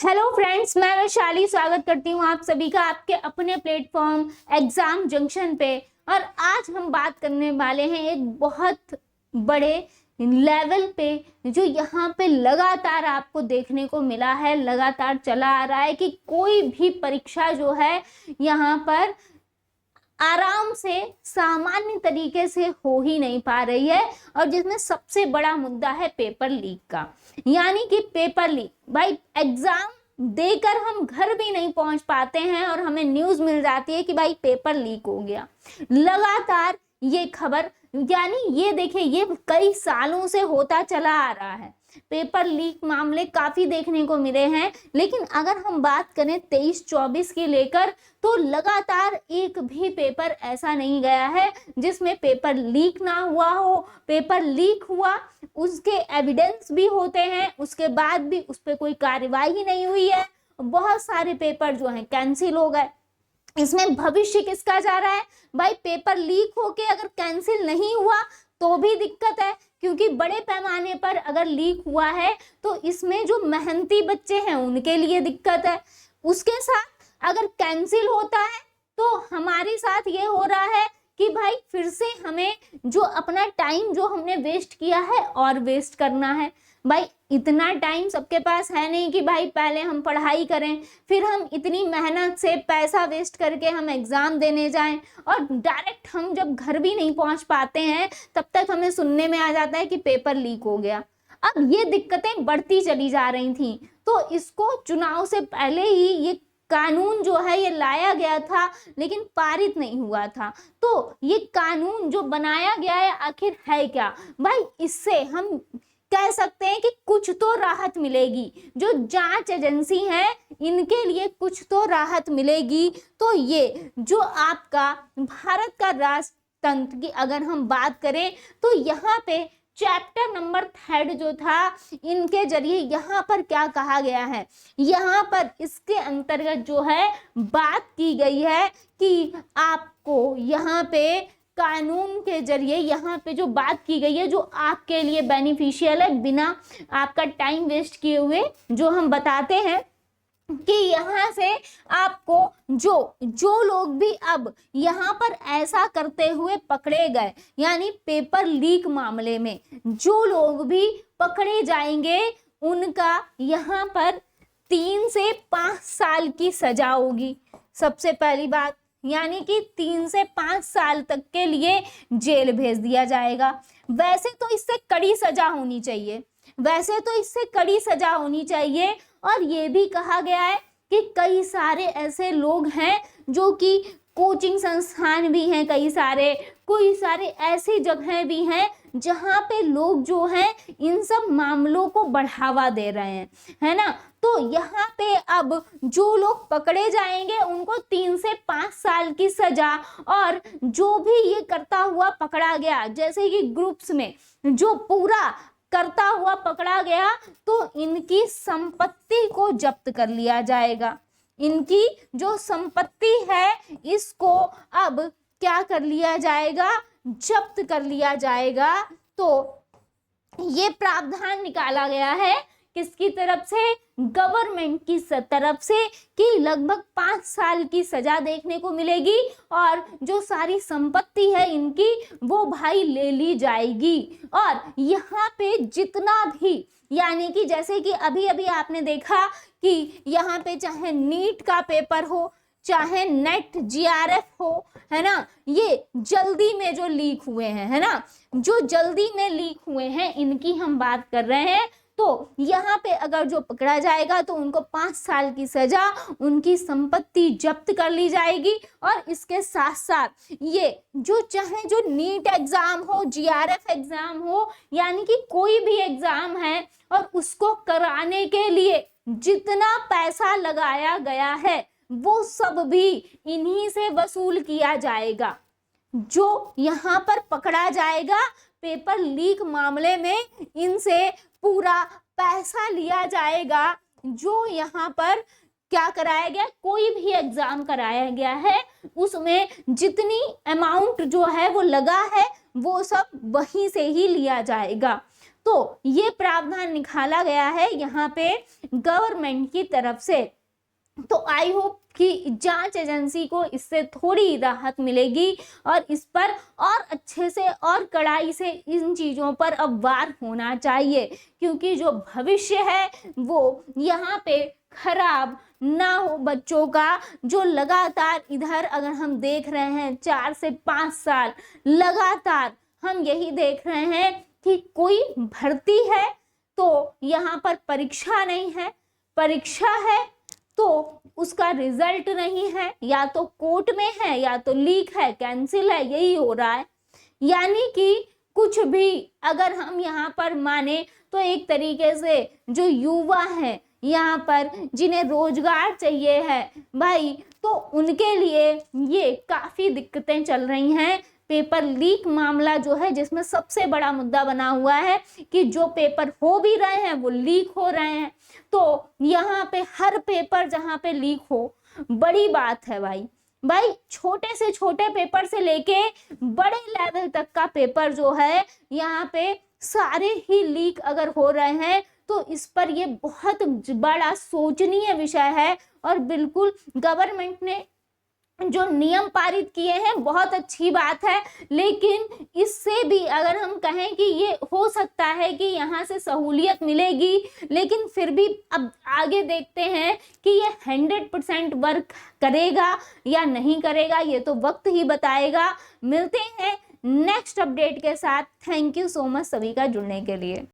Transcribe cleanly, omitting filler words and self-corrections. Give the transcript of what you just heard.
Hello friends, मैं वैशाली स्वागत करती हूँ आप सभी का आपके अपने प्लेटफॉर्म एग्जाम जंक्शन पे। और आज हम बात करने वाले हैं एक बहुत बड़े लेवल पे जो यहाँ पे लगातार आपको देखने को मिला है, लगातार चला आ रहा है कि कोई भी परीक्षा जो है यहाँ पर आराम से सामान्य तरीके से हो ही नहीं पा रही है। और जिसमें सबसे बड़ा मुद्दा है पेपर लीक का, यानी कि पेपर लीक। भाई एग्जाम देकर हम घर भी नहीं पहुंच पाते हैं और हमें न्यूज मिल जाती है कि भाई पेपर लीक हो गया। लगातार ये खबर, यानी ये देखिए, ये कई सालों से होता चला आ रहा है। पेपर लीक मामले काफी देखने को मिले हैं, लेकिन अगर हम बात करें 23-24 की लेकर, तो लगातार एक भी पेपर ऐसा नहीं गया है जिसमें पेपर लीक ना हुआ हो। पेपर लीक हुआ, उसके एविडेंस भी होते हैं, उसके बाद भी उस पर कोई कार्रवाई नहीं हुई है। बहुत सारे पेपर जो हैं कैंसिल हो गए। इसमें भविष्य किसका जा रहा है? भाई पेपर लीक होके अगर कैंसिल नहीं हुआ तो भी दिक्कत है, क्योंकि बड़े पैमाने पर अगर लीक हुआ है तो इसमें जो मेहनती बच्चे हैं उनके लिए दिक्कत है। उसके साथ अगर कैंसिल होता है तो हमारे साथ ये हो रहा है कि भाई फिर से हमें जो अपना टाइम जो हमने वेस्ट किया है और वेस्ट करना है। भाई इतना टाइम सबके पास है नहीं कि भाई पहले हम पढ़ाई करें, फिर हम इतनी मेहनत से पैसा वेस्ट करके हम एग्जाम देने जाएं, और डायरेक्ट हम जब घर भी नहीं पहुंच पाते हैं तब तक हमें सुनने में आ जाता है कि पेपर लीक हो गया। अब ये दिक्कतें बढ़ती चली जा रही थी, तो इसको चुनाव से पहले ही ये कानून जो है ये लाया गया था, लेकिन पारित नहीं हुआ था। तो ये कानून जो बनाया गया है आखिर है क्या? भाई इससे हम कह सकते हैं कि कुछ तो राहत मिलेगी, जो जांच एजेंसी है इनके लिए कुछ तो राहत मिलेगी। तो ये जो आपका भारत का राजतंत्र की अगर हम बात करें तो यहाँ पे चैप्टर नंबर 3 जो था, इनके जरिए यहाँ पर क्या कहा गया है, यहाँ पर इसके अंतर्गत जो है बात की गई है कि आपको यहाँ पे कानून के जरिए यहाँ पे जो बात की गई है जो आपके लिए बेनिफिशियल है, बिना आपका टाइम वेस्ट किए हुए, जो हम बताते हैं कि यहाँ से आपको जो लोग भी अब यहाँ पर ऐसा करते हुए पकड़े गए, यानी पेपर लीक मामले में जो लोग भी पकड़े जाएंगे उनका यहाँ पर 3 से 5 साल की सजा होगी। सबसे पहली बात, यानी कि 3 से 5 साल तक के लिए जेल भेज दिया जाएगा। वैसे तो इससे कड़ी सजा होनी चाहिए, वैसे तो इससे कड़ी सजा होनी चाहिए। और ये भी कहा गया है कि कई सारे ऐसे लोग हैं जो कि कोचिंग संस्थान भी हैं, कोई सारे ऐसी जगहें भी हैं जहाँ पे लोग जो हैं इन सब मामलों को बढ़ावा दे रहे हैं, है ना। तो यहाँ पे अब जो लोग पकड़े जाएंगे उनको 3 से 5 साल की सजा, और जो भी ये करता हुआ पकड़ा गया, जैसे कि ग्रुप्स में जो पूरा करता हुआ पकड़ा गया, तो इनकी संपत्ति को जब्त कर लिया जाएगा। इनकी जो संपत्ति है इसको अब क्या कर लिया जाएगा? जब्त कर लिया जाएगा। तो ये प्रावधान निकाला गया है किसकी तरफ से? गवर्नमेंट की तरफ से, कि लगभग 5 साल की सजा देखने को मिलेगी और जो सारी संपत्ति है इनकी वो भाई ले ली जाएगी। और यहाँ पे जितना भी, यानी कि जैसे कि अभी अभी आपने देखा कि यहाँ पे चाहे नीट का पेपर हो, चाहे नेट जीआरएफ हो, है ना, ये जल्दी में जो लीक हुए हैं, है ना, जो जल्दी में लीक हुए हैं इनकी हम बात कर रहे हैं। तो यहाँ पे अगर जो पकड़ा जाएगा तो उनको 5 साल की सजा, उनकी संपत्ति जब्त कर ली जाएगी। और इसके साथ साथ ये चाहे जो नीट एग्जाम हो, जीआरएफ एग्जाम हो, यानी कि कोई भी एग्जाम है, और उसको कराने के लिए जितना पैसा लगाया गया है वो सब भी इन्हीं से वसूल किया जाएगा। जो यहाँ पर पकड़ा जाएगा पेपर लीक मामले में, इनसे पूरा पैसा लिया जाएगा। जो यहाँ पर क्या कराया गया, कोई भी एग्जाम कराया गया है उसमें जितनी अमाउंट जो है वो लगा है वो सब वहीं से ही लिया जाएगा। तो ये प्रावधान निकाला गया है यहाँ पे गवर्नमेंट की तरफ से। तो आई होप कि जांच एजेंसी को इससे थोड़ी राहत मिलेगी और इस पर और अच्छे से और कड़ाई से इन चीज़ों पर अब वार होना चाहिए, क्योंकि जो भविष्य है वो यहाँ पे खराब ना हो बच्चों का। जो लगातार इधर अगर हम देख रहे हैं 4 से 5 साल लगातार हम यही देख रहे हैं कि कोई भर्ती है तो यहाँ पर परीक्षा नहीं है, परीक्षा है तो उसका रिजल्ट नहीं है, या तो कोर्ट में है या तो लीक है, कैंसिल है, यही हो रहा है। यानी कि कुछ भी अगर हम यहाँ पर माने तो एक तरीके से जो युवा हैं यहाँ पर जिन्हें रोजगार चाहिए है भाई, तो उनके लिए ये काफी दिक्कतें चल रही हैं। पेपर लीक मामला जो है, जिसमें सबसे बड़ा मुद्दा बना हुआ है कि जो पेपर हो भी रहे हैं वो लीक हो रहे हैं। तो यहाँ पे हर पेपर जहाँ पे लीक हो बड़ी बात है भाई छोटे से छोटे पेपर से लेके बड़े लेवल तक का पेपर जो है यहाँ पे सारे ही लीक अगर हो रहे हैं तो इस पर ये बहुत बड़ा सोचनीय विषय है। और बिल्कुल गवर्नमेंट ने जो नियम पारित किए हैं बहुत अच्छी बात है, लेकिन इससे भी अगर हम कहें कि ये हो सकता है कि यहाँ से सहूलियत मिलेगी, लेकिन फिर भी अब आगे देखते हैं कि ये 100% वर्क करेगा या नहीं करेगा, ये तो वक्त ही बताएगा। मिलते हैं नेक्स्ट अपडेट के साथ। थैंक यू सो मच सभी का जुड़ने के लिए।